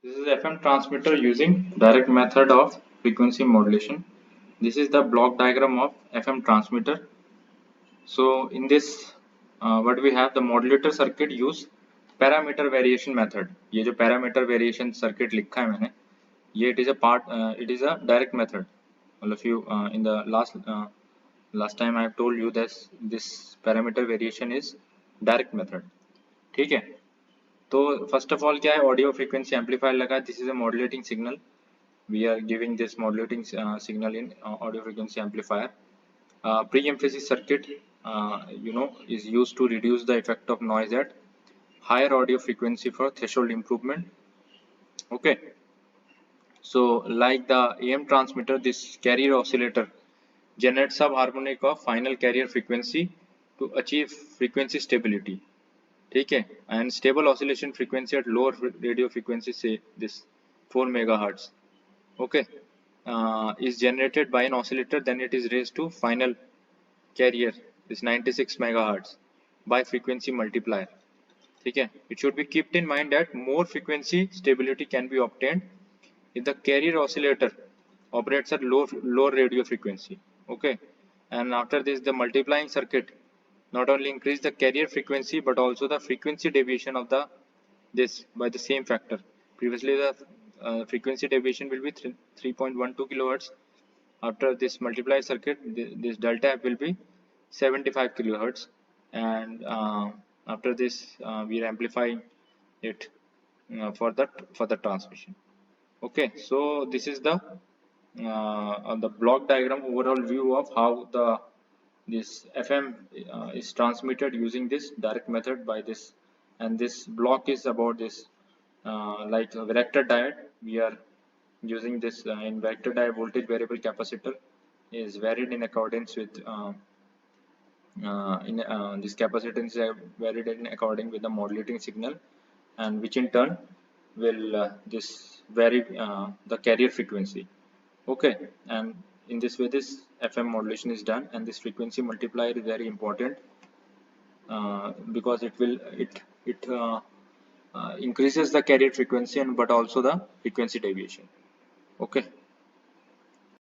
This is FM transmitter using direct method of frequency modulation. This is the block diagram of FM transmitter. So in this, what we have, the modulator circuit use parameter variation method. ये जो parameter variation circuit लिखा है मैंने, ये it is a part, it is a direct method. All of you in the last time I have told you this parameter variation is direct method. ठीक है. तो first of all क्या है, audio frequency amplifier लगा. This is a modulating signal. We are giving this modulating signal in audio frequency amplifier. Pre-emphasis circuit is used to reduce the effect of noise at higher audio frequency for threshold improvement. Okay, so like the AM transmitter, this carrier oscillator generates subharmonic of final carrier frequency to achieve frequency stability. ठीक है, and stable oscillation frequency at lower radio frequency, say this 4 megahertz, okay, is generated by an oscillator. Then it is raised to final carrier, is 96 megahertz, by frequency multiplier. ठीक है, it should be kept in mind that more frequency stability can be obtained if the carrier oscillator operates at low radio frequency. Okay, and after this, the multiplying circuit not only increase the carrier frequency but also the frequency deviation of this by the same factor. Previously the frequency deviation will be 3.12 kilohertz. After this multiplier circuit, this delta F will be 75 kilohertz, and after this we are amplifying it for the transmission. Okay, so this is the block diagram overall view of how this FM is transmitted using this direct method by this, and this block is about this like a vector diode. We are using this in vector diode. Voltage variable capacitor is varied in accordance with this capacitance is varied in according with the modulating signal, and which in turn will this vary the carrier frequency. Okay, and in this way this FM modulation is done, and this frequency multiplier is very important because it increases the carrier frequency and but also the frequency deviation. Okay.